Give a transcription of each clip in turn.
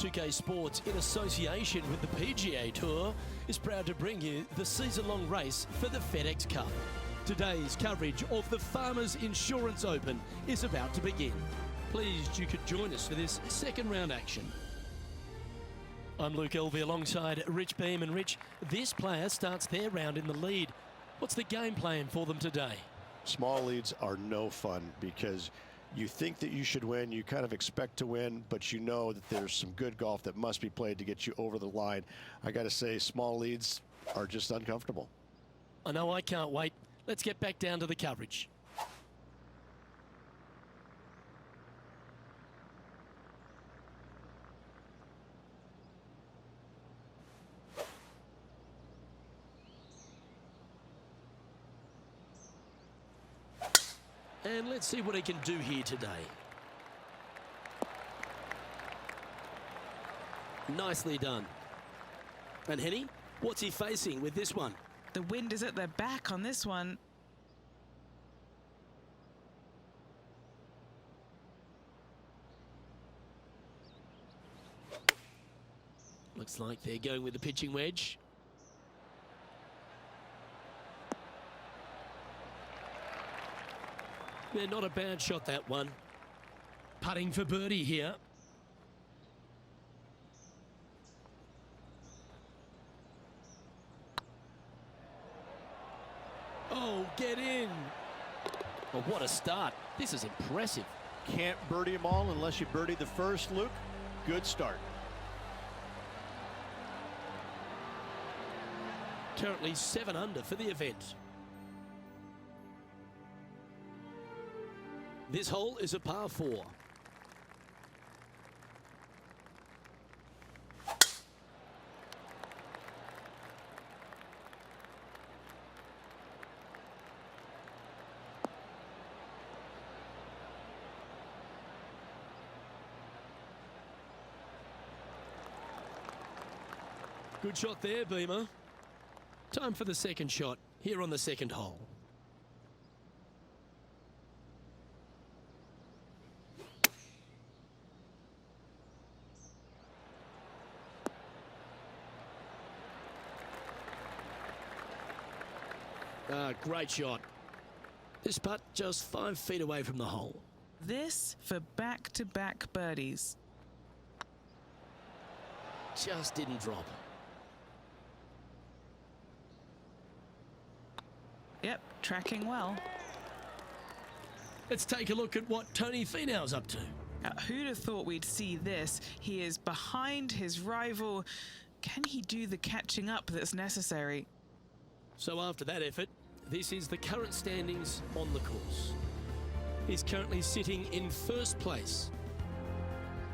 2K Sports, in association with the PGA Tour, is proud to bring you the season-long race for the FedEx Cup. Today's coverage of the Farmers Insurance Open is about to begin. Pleased you could join us for this second round action. I'm Luke Elvey alongside Rich Beam. And Rich, this player starts their round in the lead. What's the game plan for them today? Small leads are no fun because you think that you should win, you kind of expect to win, but you know that there's some good golf that must be played to get you over the line. I got to say, small leads are just uncomfortable. I know, I can't wait. Let's get back down to the coverage. And let's see what he can do here today. Nicely done. And Henny, what's he facing with this one? The wind is at their back on this one. Looks like they're going with the pitching wedge. Yeah, not a bad shot, that one. Putting for birdie here. Oh, get in. Well, what a start. This is impressive. Can't birdie them all unless you birdie the first, Luke. Good start. Currently 7 under for the event. This hole is a par 4. Good shot there, Beamer. Time for the second shot here on the second hole. Great shot. This putt just 5 feet away from the hole. This for back-to-back birdies. Just didn't drop. Yep, tracking well. Let's take a look at what Tony Finau's up to. Who'd have thought we'd see this? He is behind his rival. Can he do the catching up that's necessary? So after that effort, this is the current standings on the course. He's currently sitting in first place.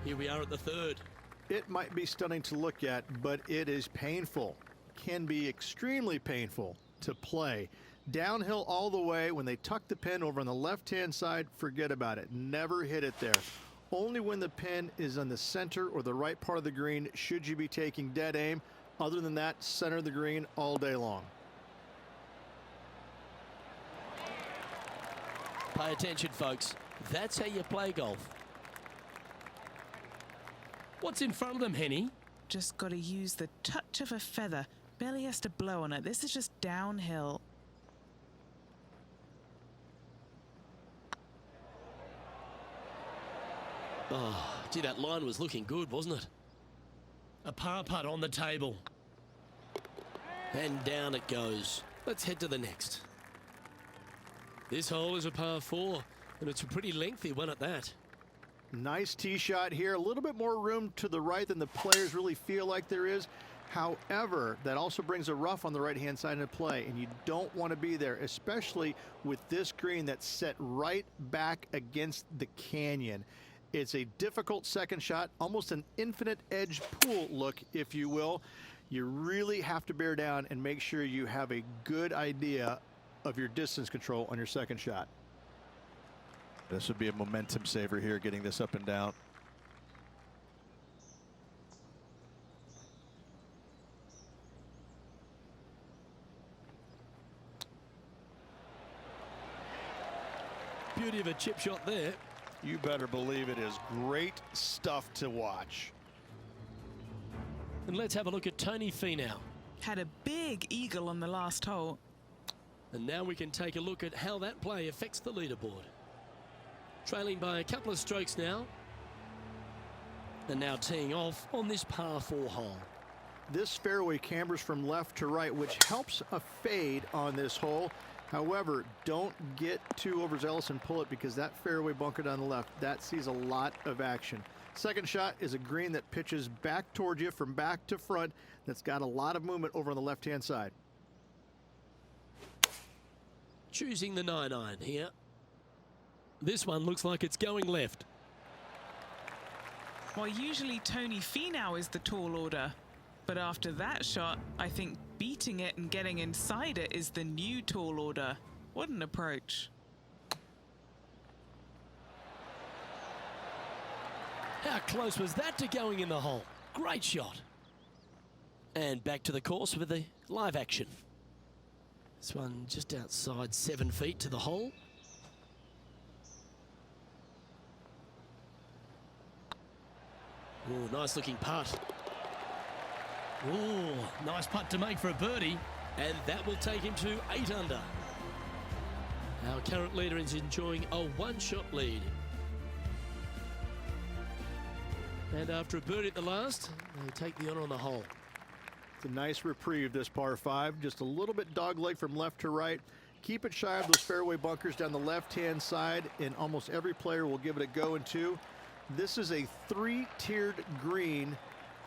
Here we are at the third. It might be stunning to look at, but it is painful. Can be extremely painful to play. Downhill all the way. When they tuck the pin over on the left-hand side, forget about it. Never hit it there. Only when the pin is on the center or the right part of the green should you be taking dead aim. Other than that, center of the green all day long. Pay attention, folks. That's how you play golf. What's in front of them, Henny? Just got to use the touch of a feather. Barely has to blow on it. This is just downhill. Oh, gee, that line was looking good, wasn't it? A par putt on the table. And down it goes. Let's head to the next. This hole is a par 4, and it's a pretty lengthy one at that. Nice tee shot here. A little bit more room to the right than the players really feel like there is. However, that also brings a rough on the right-hand side into play, and you don't want to be there, especially with this green that's set right back against the canyon. It's a difficult second shot, almost an infinite edge pool look, if you will. You really have to bear down and make sure you have a good idea of your distance control on your second shot. This would be a momentum saver here, getting this up and down. Beauty of a chip shot there. You better believe it is great stuff to watch. And let's have a look at Tony Finau. Had a big eagle on the last hole. And now we can take a look at how that play affects the leaderboard. Trailing by a couple of strokes now. And now teeing off on this par 4 hole. This fairway cambers from left to right, which helps a fade on this hole. However, don't get too overzealous and pull it, because that fairway bunker down the left, that sees a lot of action. Second shot is a green that pitches back towards you from back to front. That's got a lot of movement over on the left-hand side. Choosing the 9-iron here. This one looks like it's going left. Well, usually Tony Finau is the tall order. But after that shot, I think beating it and getting inside it is the new tall order. What an approach. How close was that to going in the hole? Great shot. And back to the course with the live action. This one just outside 7 feet to the hole. Oh, nice looking putt. Oh, nice putt to make for a birdie. And that will take him to 8 under. Our current leader is enjoying a 1-shot lead. And after a birdie at the last, they take the honour on the hole. It's a nice reprieve, this par 5. Just a little bit dogleg from left to right. Keep it shy of those fairway bunkers down the left-hand side, and almost every player will give it a go in 2. This is a 3-tiered green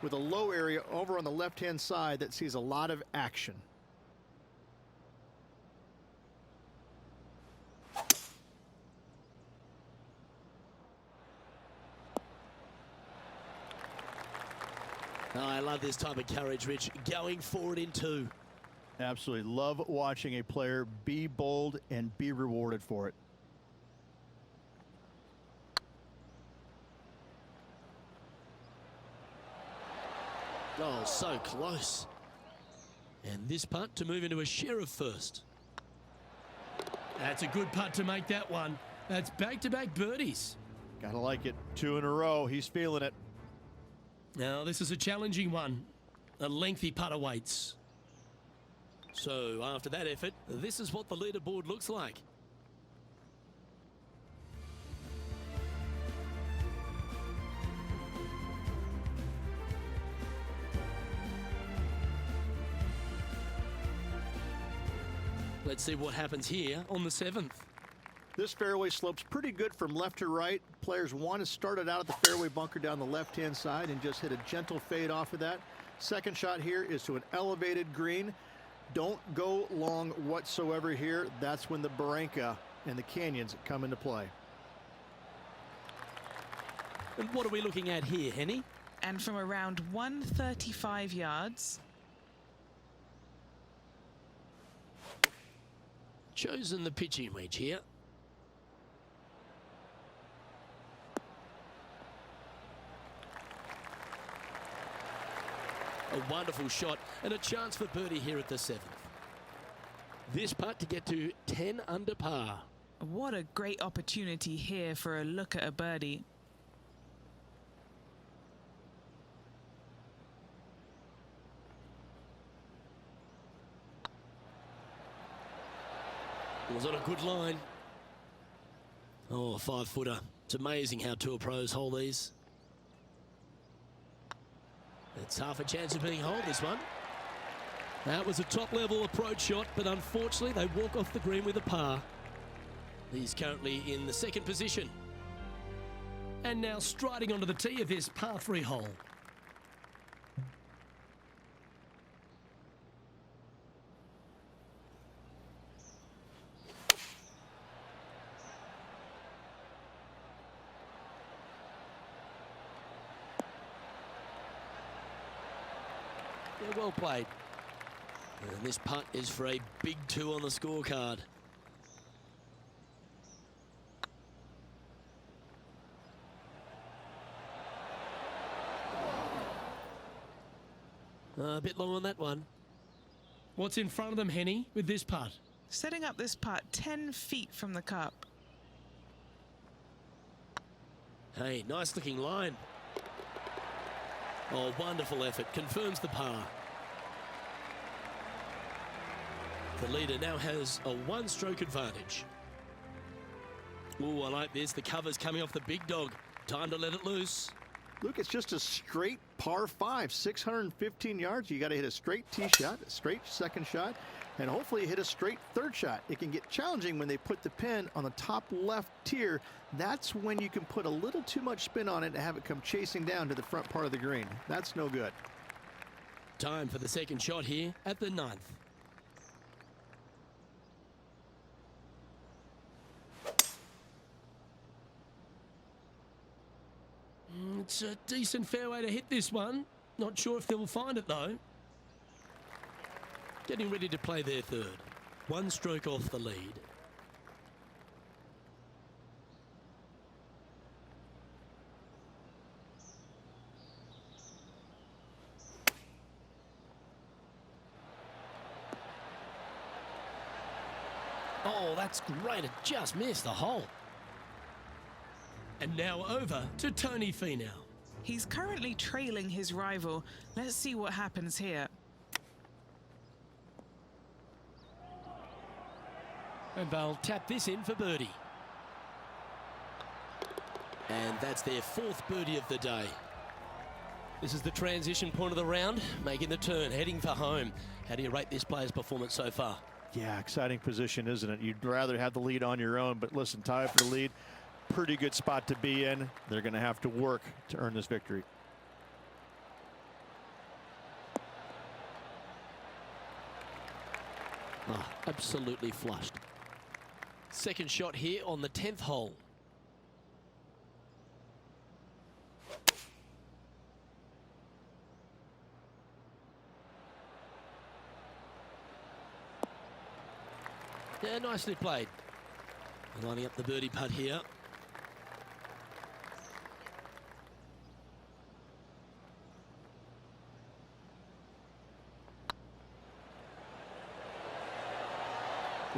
with a low area over on the left-hand side that sees a lot of action. Oh, I love this type of courage, Rich. Going forward in 2. Absolutely love watching a player be bold and be rewarded for it. Oh, so close. And this putt to move into a share of first. That's a good putt to make that one. That's back-to-back birdies. Gotta like it. 2 in a row. He's feeling it. Now, this is a challenging one. A lengthy putt awaits. So, after that effort, this is what the leaderboard looks like. Let's see what happens here on the 7th. This fairway slopes pretty good from left to right. Players want to start it out at the fairway bunker down the left-hand side and just hit a gentle fade off of that. Second shot here is to an elevated green. Don't go long whatsoever here. That's when the barranca and the canyons come into play. And what are we looking at here, Henny? And from around 135 yards. Chosen the pitching wedge here. A wonderful shot and a chance for birdie here at the 7th. This putt to get to 10 under par. What a great opportunity here for a look at a birdie. It was on a good line. Oh, a 5-footer. It's amazing how tour pros hold these. It's half a chance of being holed, this one. That was a top-level approach shot, but unfortunately they walk off the green with a par. He's currently in the 2nd position. And now striding onto the tee of this par 3 hole. Yeah, well played. And this putt is for a big 2 on the scorecard. A bit long on that one. What's in front of them, Henny, with this putt? Setting up this putt 10 feet from the cup. Hey, nice looking line. Oh, wonderful effort. Confirms the par. The leader now has a one-stroke advantage. Oh, I like this. The cover's coming off the big dog. Time to let it loose. Luke, it's just a straight par 5, 615 yards. You got to hit a straight tee shot, a straight second shot, and hopefully hit a straight third shot. It can get challenging when they put the pin on the top left tier. That's when you can put a little too much spin on it and have it come chasing down to the front part of the green. That's no good. Time for the second shot here at the 9th. It's a decent fairway to hit this one. Not sure if they'll find it though. Getting ready to play their third. One stroke off the lead. Oh, that's great. It just missed the hole. And now over to Tony Finau. He's currently trailing his rival. Let's see what happens here. And they'll tap this in for birdie. And that's their 4th birdie of the day. This is the transition point of the round, making the turn, heading for home. How do you rate this player's performance so far? Yeah, exciting position, isn't it? You'd rather have the lead on your own, but listen, tie for the lead. Pretty good spot to be in. They're going to have to work to earn this victory. Oh, absolutely flushed. Second shot here on the 10th hole. Yeah, nicely played. Lining up the birdie putt here.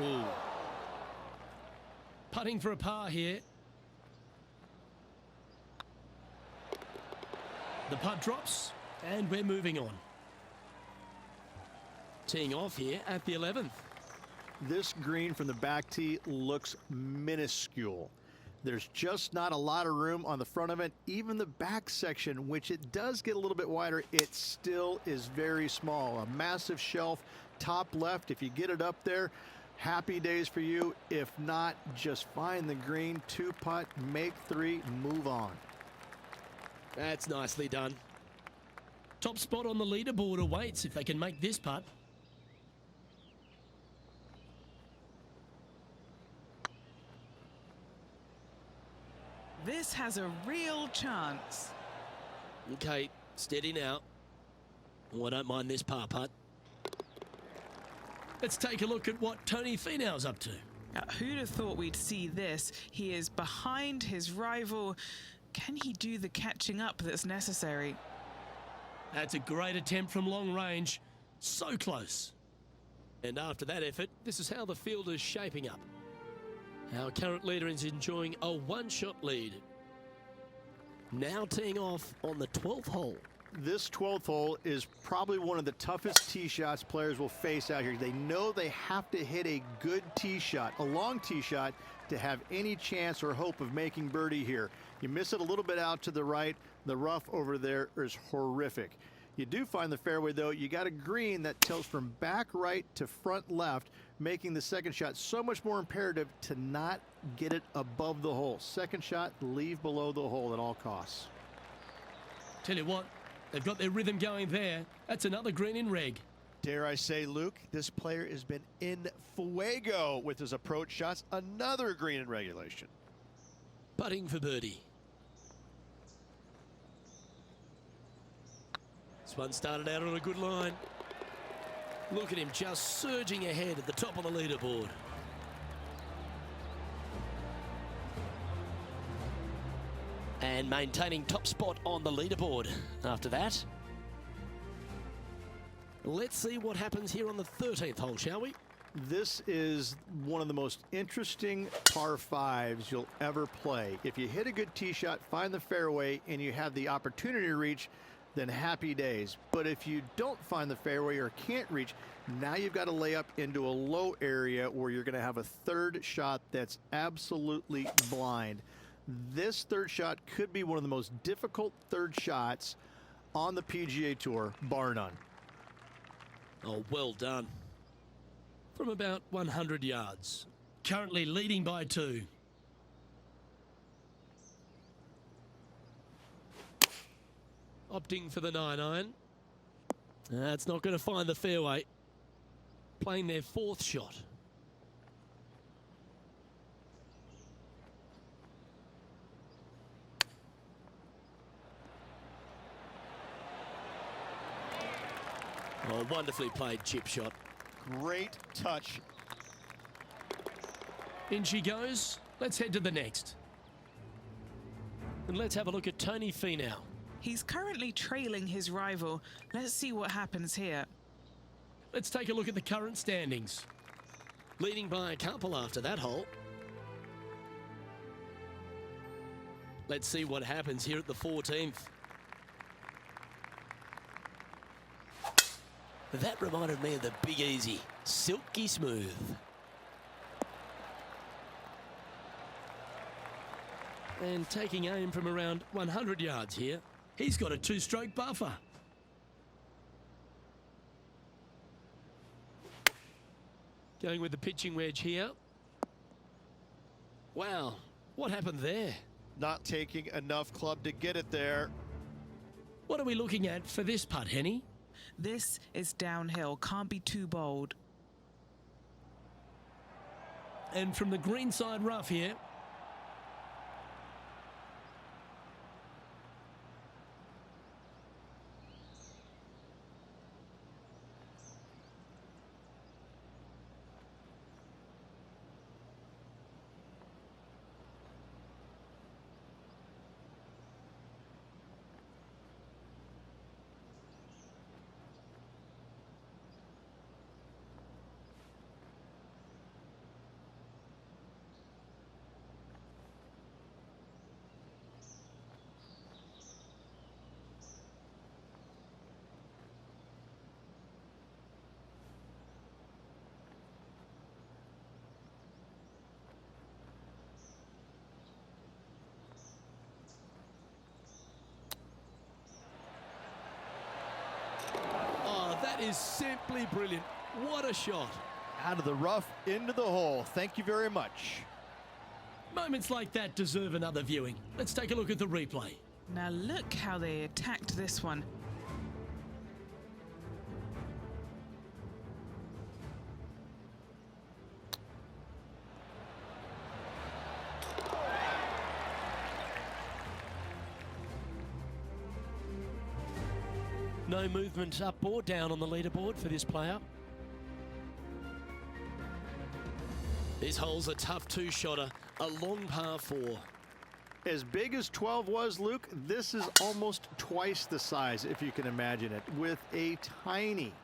Ooh. Putting for a par here. The putt drops and we're moving on. Teeing off here at the 11th. This green from the back tee looks minuscule. There's just not a lot of room on the front of it. Even the back section, which it does get a little bit wider, it still is very small. A massive shelf, top left. If you get it up there, happy days for you. If not, just find the green, 2-putt, make 3, move on. That's nicely done. Top spot on the leaderboard awaits if they can make this putt. This has a real chance. Okay, steady now. Oh, I don't mind this par putt. Let's take a look at what Tony Finau's up to. Who'd have thought we'd see this? He is behind his rival. Can he do the catching up that's necessary? That's a great attempt from long range. So close. And after that effort, this is how the field is shaping up. Our current leader is enjoying a one-shot lead. Now teeing off on the 12th hole. This 12th hole is probably one of the toughest tee shots players will face out here. They know they have to hit a good tee shot, a long tee shot, to have any chance or hope of making birdie here. You miss it a little bit out to the right, the rough over there is horrific. You do find the fairway, though. You got a green that tilts from back right to front left, making the second shot so much more imperative to not get it above the hole. Second shot, leave below the hole at all costs. Tell you what, they've got their rhythm going there. That's another green in reg. Dare I say, Luke, this player has been in fuego with his approach shots. Another green in regulation. Putting for birdie. This one started out on a good line. Look at him just surging ahead at the top of the leaderboard. And maintaining top spot on the leaderboard after that. Let's see what happens here on the 13th hole, shall we? This is one of the most interesting par 5s you'll ever play. If you hit a good tee shot, find the fairway, and you have the opportunity to reach, then happy days. But if you don't find the fairway or can't reach, now you've got to lay up into a low area where you're going to have a third shot that's absolutely blind. This third shot could be one of the most difficult third shots on the PGA Tour, bar none. Oh, well done. From about 100 yards. Currently leading by 2. Opting for the 9-iron. That's not going to find the fairway. Playing their 4th shot. Oh, wonderfully played chip shot. Great touch. In she goes. Let's head to the next. And let's have a look at Tony Finau. He's currently trailing his rival. Let's see what happens here. Let's take a look at the current standings. Leading by a couple after that hole. Let's see what happens here at the 14th. That reminded me of the Big Easy. Silky smooth. And taking aim from around 100 yards here. He's got a 2-stroke buffer. Going with the pitching wedge here. Wow, what happened there? Not taking enough club to get it there. What are we looking at for this putt, Henny? This is downhill. Can't be too bold. And from the greenside rough here. That is simply brilliant. What a shot. Out of the rough, into the hole. Thank you very much. Moments like that deserve another viewing. Let's take a look at the replay. Now look how they attacked this one. No movement up or down on the leaderboard for this player. This hole's a tough 2-shotter, a long par 4. As big as 12 was, Luke, this is almost twice the size, if you can imagine it, with a tiny,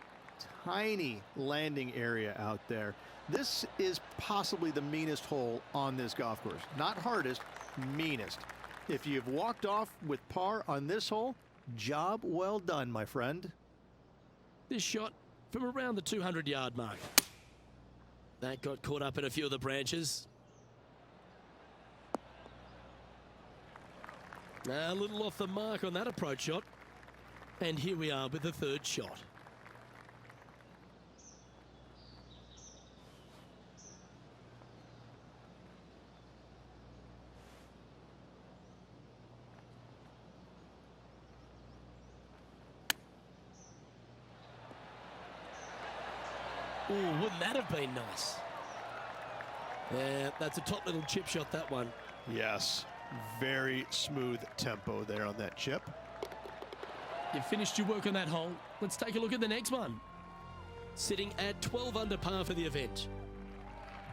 tiny landing area out there. This is possibly the meanest hole on this golf course. Not hardest, meanest. If you've walked off with par on this hole, job well done, my friend. This shot from around the 200-yard mark. That got caught up in a few of the branches. A little off the mark on that approach shot. And here we are with the 3rd shot. Ooh, wouldn't that have been nice? Yeah, that's a top little chip shot, that one. Yes, very smooth tempo there on that chip. You've finished your work on that hole. Let's take a look at the next one. Sitting at 12 under par for the event.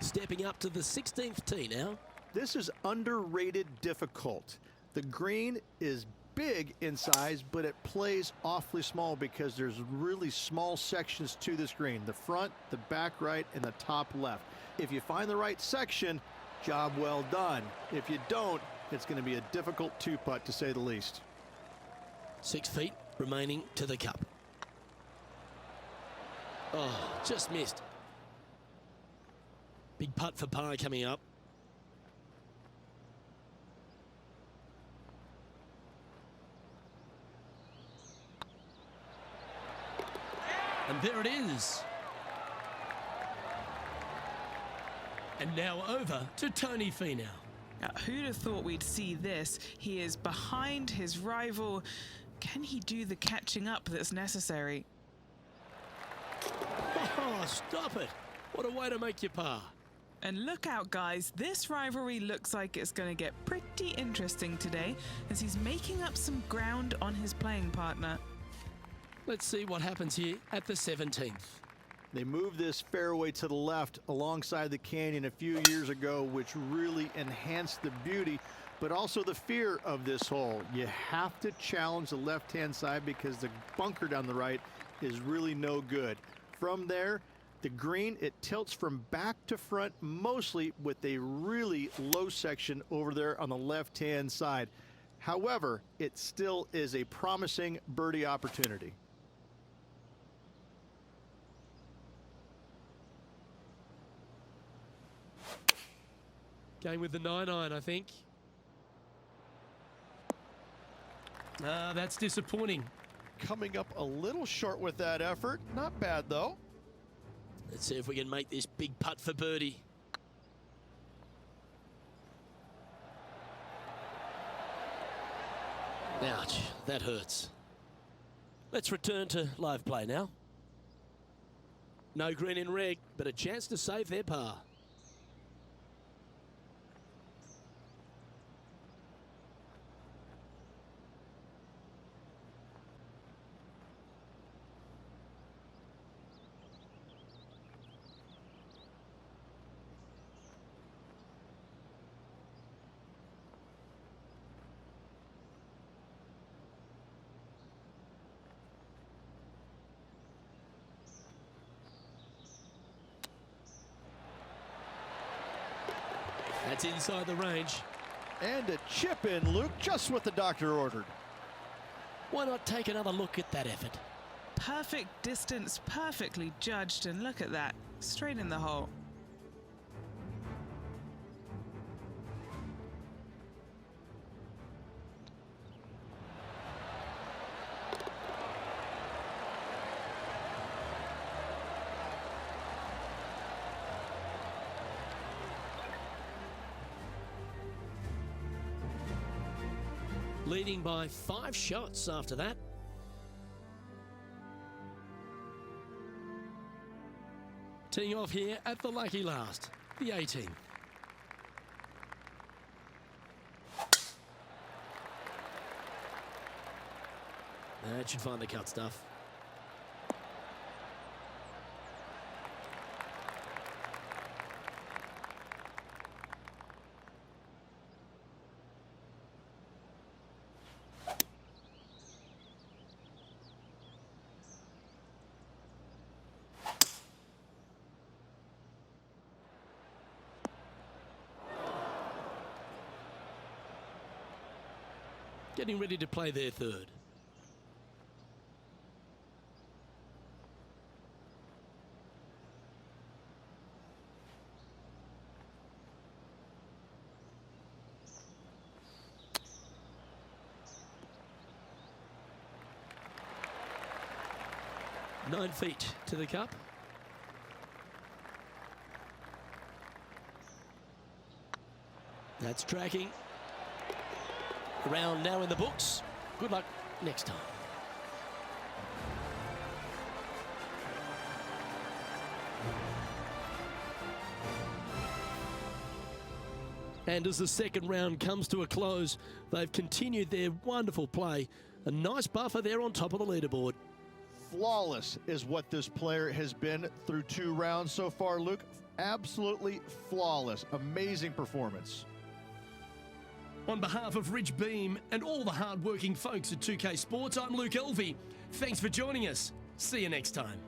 Stepping up to the 16th tee now. This is underrated difficult. The green is big in size, but it plays awfully small because there's really small sections to this green. The front, the back right, and the top left. If you find the right section, job well done. If you don't, it's going to be a difficult 2-putt to say the least. 6 feet remaining to the cup. Oh, just missed. Big putt for par coming up. And there it is. And now over to Tony Finau. Who'd have thought we'd see this? He is behind his rival. Can he do the catching up that's necessary? Oh, stop it. What a way to make your par. And look out, guys. This rivalry looks like it's going to get pretty interesting today as he's making up some ground on his playing partner. Let's see what happens here at the 17th. They moved this fairway to the left alongside the canyon a few years ago, which really enhanced the beauty, but also the fear of this hole. You have to challenge the left-hand side because the bunker down the right is really no good. From there, the green, it tilts from back to front mostly with a really low section over there on the left-hand side. However, it still is a promising birdie opportunity. Going with the 9-iron, I think. That's disappointing. Coming up a little short with that effort. Not bad, though. Let's see if we can make this big putt for birdie. Ouch, that hurts. Let's return to live play now. No green in red, but a chance to save their par. That's inside the range. And a chip in, Luke, just what the doctor ordered. Why not take another look at that effort? Perfect distance, perfectly judged, and look at that, straight in the hole. Leading by 5 shots after that. Teeing off here at the lucky last, the 18th. That should find the cut stuff. Getting ready to play their third. Nine feet to the cup. That's tracking. Round now in the books. Good luck next time. And as the second round comes to a close, they've continued their wonderful play. A nice buffer there on top of the leaderboard. Flawless is what this player has been through 2 rounds so far, Luke. Absolutely flawless. Amazing performance. On behalf of Rich Beam and all the hard-working folks at 2K Sports, I'm Luke Elvey. Thanks for joining us. See you next time.